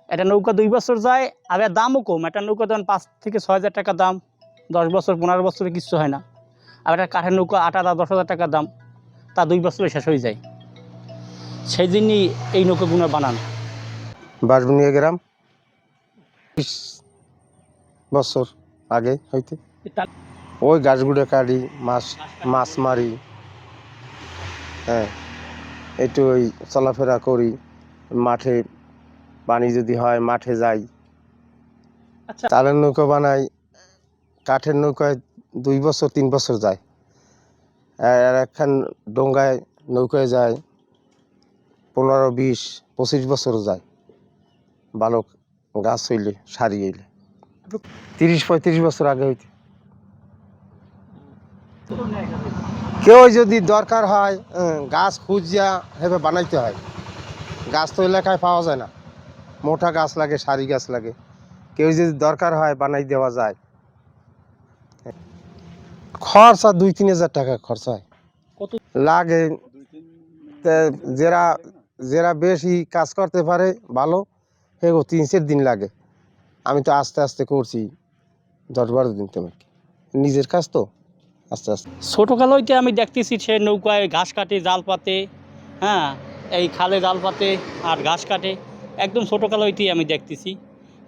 একটা নৌকা 2 বছর যায়, আবার দামও কম। একটা নৌকা ধরেন 5 থেকে 6 হাজার টাকা দাম, 10 বছর 15 বছরে কিচ্ছু হয় না। আবার একটা কাঠের নৌকা 8,000 10,000 টাকা দাম, তা 2 বছরে শেষ হয়ে যায়। সেই জন্যই এই নৌকাগুলো বানান। বাঁশবুনিয়া গ্রাম 20 বছর আগে হইতে ওই গাছগুলো কাটি, মাছ মারি, হ্যাঁ একটু ওই চলাফেরা করি, মাঠে পানি যদি হয় মাঠে যাই। আচ্ছা, চালের নৌকা বানাই, কাঠের নৌকায় 2 বছর 3 বছর যায়। আর একখান ডোঙ্গায় নৌকায় যায় 15 20 25 বছরও যায়, ভালো গাছ হইলে সারি হইলে 30 35 বছর আগে হইতে। কেউ যদি দরকার হয় গাছ খুঁজিয়া হেবে বানাইতে হয়। গাছ তো এলাকায় পাওয়া যায় না, মোটা গাছ লাগে, সারি গাছ লাগে। কেউ যদি দরকার হয় বানাই দেওয়া যায়। খরচা 2-3 হাজার টাকা খরচা হয় লাগে। যারা বেশি কাজ করতে পারে ভালো, সেগো 3-4 দিন লাগে। আমি তো আস্তে আস্তে করছি, 10-12 দিন। তোমার নিজের কাজ তো আস্তে আস্তে। ছোটোকাল হইতে আমি দেখতেছি সে নৌকায় ঘাস কাটে, জাল পাতে, হ্যাঁ এই খালে জাল পাতে আর ঘাস কাটে। একদম ছোটোকাল হইতেই আমি দেখতেছি।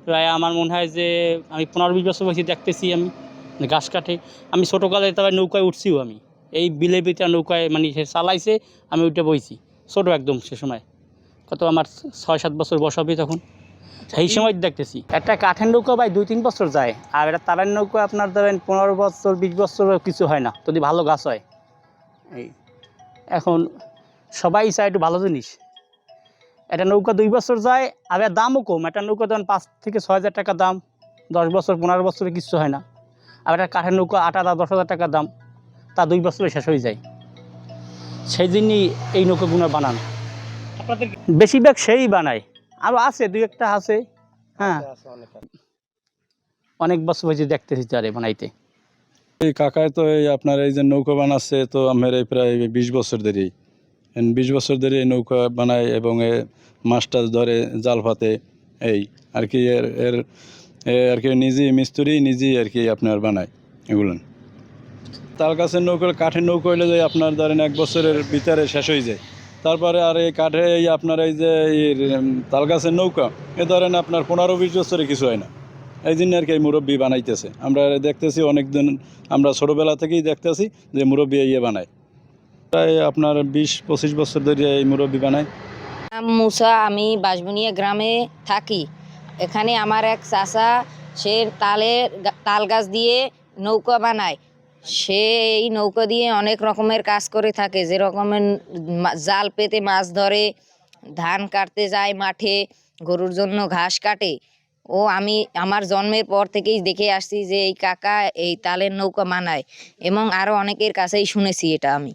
প্রায় আমার মনে হয় যে আমি 15-20 বছর বয়সে দেখতেছি আমি ঘাস কাটে। আমি ছোটোকালে তবে নৌকায় উঠছিও, আমি এই বিলে বিটা নৌকায় মানে সে চালাইছে, আমি ওইটা বইছি ছোটো একদম। সে সময় কত আমার 6-7 বছর বয়স হবে তখন, সেই সময় দেখতেছি। একটা কাঠের নৌকা ভাই 2-3 বছর যায়, আর একটা তারের নৌকা আপনার ধরেন 15 বছর 20 বছর কিছু হয় না, যদি ভালো গাছ হয়। এই এখন সবাই চায় একটু ভালো জিনিস। একটা নৌকা 2 বছর যায়, আবার দামও কম। একটা নৌকা ধরেন 5 থেকে 6 হাজার টাকা দাম, 10 বছর 15 বছরে কিচ্ছু হয় না। আবার একটা কাঠের নৌকা 8,000 10,000 টাকা দাম, তা 2 বছরে শেষ হয়ে যায়। সেই জন্যই এই নৌকাগুলো বানান। বেশিরভাগ সেই বানায়, আরও আছে 2-1টা আছে। হ্যাঁ, অনেক বছর হয়েছে দেখতেছি তারে বানাইতে। এই কাকায় তো এই আপনার এই যে নৌকা বানাচ্ছে, তো আমার এই প্রায় 20 বছর ধরে 20 বছর ধরে এই নৌকা বানায় এবং মাছ টাছ ধরে জাল ফাতে। এই আর কি এর এর আর কি নিজেই মিস্ত্রি, নিজেই আর কি আপনার বানায় এগুলো। তাল গাছের নৌকা, কাঠের নৌকা হইলে যে আপনার ধরেন 1 বছরের ভিতরে শেষ হয়ে যায়। তারপরে আর এই কাঠে এই আপনার এই যে তাল গাছের নৌকা এ ধরেন আপনার 15-20 বছরে কিছু হয় না। এই জন্য আর কি এই মুরব্বি বানাইতেছে। আমরা দেখতেছি অনেক দিন, আমরা ছোটোবেলা থেকেই দেখতেছি যে মুরব্বি ইয়ে বানায়। প্রায় আপনার 20-25 বছর ধরে এই মুরব্বি বানায়। মুসা, আমি বাঁশবুনিয়া গ্রামে থাকি। এখানে আমার এক চাচা, সে তাল গাছ দিয়ে নৌকা বানায়। সে এই নৌকা দিয়ে অনেক রকমের কাজ করে থাকে, যে রকমের জাল পেতে মাছ ধরে, ধান কাটতে যায় মাঠে, গরুর জন্য ঘাস কাটে। আমি আমার জন্মের পর থেকেই দেখে আসছি যে এই কাকা এই তালের নৌকা বানায়, এবং আরও অনেকের কাছেই শুনেছি এটা আমি।